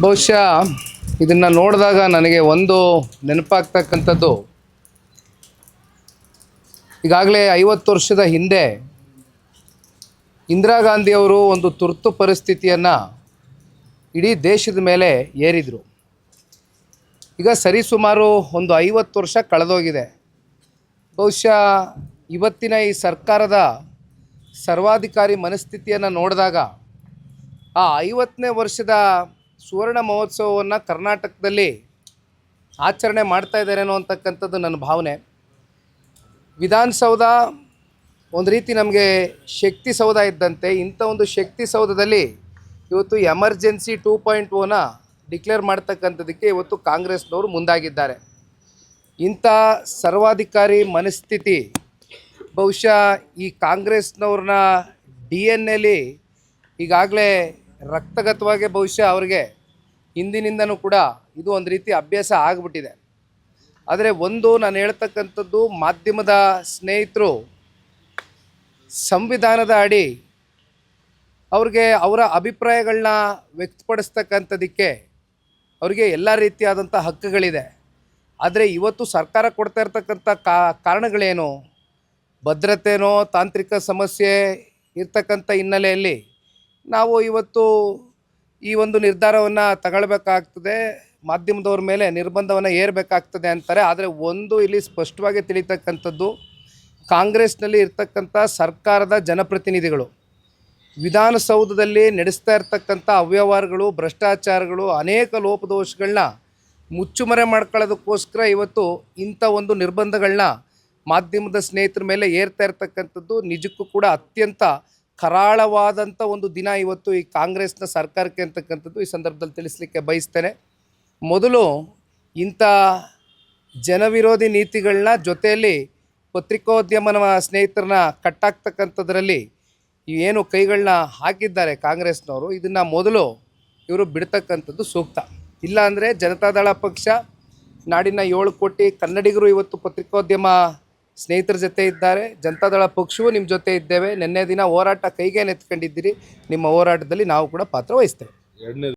ಬಹುಶಃ ಇದನ್ನು ನೋಡಿದಾಗ ನನಗೆ ಒಂದು ನೆನಪಾಗ್ತಕ್ಕಂಥದ್ದು, ಈಗಾಗಲೇ 50 ವರ್ಷದ ಹಿಂದೆ ಇಂದಿರಾ ಗಾಂಧಿಯವರು ಒಂದು ತುರ್ತು ಪರಿಸ್ಥಿತಿಯನ್ನು ಇಡೀ ದೇಶದ ಮೇಲೆ ಏರಿದರು. ಈಗ ಸರಿಸುಮಾರು ಒಂದು 50 ವರ್ಷ ಕಳೆದೋಗಿದೆ. ಬಹುಶಃ ಇವತ್ತಿನ ಈ ಸರ್ಕಾರದ ಸರ್ವಾಧಿಕಾರಿ ಮನಸ್ಥಿತಿಯನ್ನು ನೋಡಿದಾಗ ಆ 50ನೇ ವರ್ಷದ ಸುವರ್ಣ ಮಹೋತ್ಸವವನ್ನು ಕರ್ನಾಟಕದಲ್ಲಿ ಆಚರಣೆ ಮಾಡ್ತಾ ಇದ್ದಾರೇನೋ ಅಂತಕ್ಕಂಥದ್ದು ನನ್ನ ಭಾವನೆ. ವಿಧಾನಸೌಧ ಒಂದು ರೀತಿ ನಮಗೆ ಶಕ್ತಿ ಸೌಧ ಇದ್ದಂತೆ. ಇಂಥ ಒಂದು ಶಕ್ತಿ ಸೌಧದಲ್ಲಿ ಇವತ್ತು ಎಮರ್ಜೆನ್ಸಿ 2.0ನ ಡಿಕ್ಲೇರ್ ಮಾಡ್ತಕ್ಕಂಥದ್ದಕ್ಕೆ ಇವತ್ತು ಕಾಂಗ್ರೆಸ್ನವರು ಮುಂದಾಗಿದ್ದಾರೆ. ಇಂಥ ಸರ್ವಾಧಿಕಾರಿ ಮನಸ್ಥಿತಿ ಬಹುಶಃ ಈ ಕಾಂಗ್ರೆಸ್ನವ್ರನ್ನ DNA ಈಗಾಗಲೇ ರಕ್ತಗತವಾಗಿ ಬಹುಶಃ ಅವ್ರಿಗೆ ಹಿಂದಿನಿಂದನೂ ಕೂಡ ಇದು ಒಂದು ರೀತಿ ಅಭ್ಯಾಸ ಆಗಿಬಿಟ್ಟಿದೆ. ಆದರೆ ಒಂದು ನಾನು ಹೇಳ್ತಕ್ಕಂಥದ್ದು, ಮಾಧ್ಯಮದ ಸ್ನೇಹಿತರು ಸಂವಿಧಾನದ ಅಡಿ ಅವ್ರಿಗೆ ಅವರ ಅಭಿಪ್ರಾಯಗಳನ್ನ ವ್ಯಕ್ತಪಡಿಸ್ತಕ್ಕಂಥದ್ದಕ್ಕೆ ಅವರಿಗೆ ಎಲ್ಲ ರೀತಿಯಾದಂಥ ಹಕ್ಕುಗಳಿದೆ. ಆದರೆ ಇವತ್ತು ಸರ್ಕಾರ ಕೊಡ್ತಾ ಇರ್ತಕ್ಕಂಥ ಕಾರಣಗಳೇನು, ಭದ್ರತೆನೋ ತಾಂತ್ರಿಕ ಸಮಸ್ಯೆ ಇರ್ತಕ್ಕಂಥ ಹಿನ್ನೆಲೆಯಲ್ಲಿ ನಾವು ಇವತ್ತು ಈ ಒಂದು ನಿರ್ಧಾರವನ್ನು ತಗೊಳ್ಬೇಕಾಗ್ತದೆ, ಮಾಧ್ಯಮದವ್ರ ಮೇಲೆ ನಿರ್ಬಂಧವನ್ನು ಏರಬೇಕಾಗ್ತದೆ ಅಂತಾರೆ. ಆದರೆ ಒಂದು ಇಲ್ಲಿ ಸ್ಪಷ್ಟವಾಗಿ ತಿಳಿತಕ್ಕಂಥದ್ದು, ಕಾಂಗ್ರೆಸ್ನಲ್ಲಿ ಇರ್ತಕ್ಕಂಥ ಸರ್ಕಾರದ ಜನಪ್ರತಿನಿಧಿಗಳು ವಿಧಾನಸೌಧದಲ್ಲಿ ನಡೆಸ್ತಾ ಇರ್ತಕ್ಕಂಥ ಅವ್ಯವಹಾರಗಳು, ಭ್ರಷ್ಟಾಚಾರಗಳು, ಅನೇಕ ಲೋಪದೋಷಗಳನ್ನ ಮುಚ್ಚುಮರೆ ಮಾಡ್ಕೊಳ್ಳೋದಕ್ಕೋಸ್ಕರ ಇವತ್ತು ಇಂಥ ಒಂದು ನಿರ್ಬಂಧಗಳನ್ನ ಮಾಧ್ಯಮದ ಸ್ನೇಹಿತರ ಮೇಲೆ ಏರ್ತಾ ಇರ್ತಕ್ಕಂಥದ್ದು ನಿಜಕ್ಕೂ ಕೂಡ ಅತ್ಯಂತ ಕರಾಳವಾದಂಥ ಒಂದು ದಿನ ಇವತ್ತು ಈ ಕಾಂಗ್ರೆಸ್ನ ಸರ್ಕಾರಕ್ಕೆ ಅಂತಕ್ಕಂಥದ್ದು ಈ ಸಂದರ್ಭದಲ್ಲಿ ತಿಳಿಸ್ಲಿಕ್ಕೆ ಬಯಸ್ತೇನೆ. ಮೊದಲು ಇಂಥ ಜನವಿರೋಧಿ ನೀತಿಗಳನ್ನ ಜೊತೆಯಲ್ಲಿ ಪತ್ರಿಕೋದ್ಯಮನ ಸ್ನೇಹಿತರನ್ನ ಕಟ್ಟಾಕ್ತಕ್ಕಂಥದ್ರಲ್ಲಿ ಏನು ಕೈಗಳನ್ನ ಹಾಕಿದ್ದಾರೆ ಕಾಂಗ್ರೆಸ್ನವರು, ಇದನ್ನು ಮೊದಲು ಇವರು ಬಿಡ್ತಕ್ಕಂಥದ್ದು ಸೂಕ್ತ. ಇಲ್ಲಾಂದರೆ ಜನತಾದಳ ಪಕ್ಷ, ನಾಡಿನ 7 ಕೋಟಿ ಕನ್ನಡಿಗರು ಇವತ್ತು ಪತ್ರಿಕೋದ್ಯಮ ಸ್ನೇಹಿತರ ಜೊತೆ ಇದ್ದಾರೆ. ಜನತಾದಳ ಪಕ್ಷವೂ ನಿಮ್ಮ ಜೊತೆ ಇದ್ದೇವೆ. ನಿನ್ನೆ ದಿನ ಹೋರಾಟ ಕೈಗೆ ನೆತ್ಕೊಂಡಿದ್ದೀರಿ. ನಿಮ್ಮ ಹೋರಾಟದಲ್ಲಿ ನಾವು ಕೂಡ ಪಾತ್ರ ವಹಿಸ್ತೇವೆ.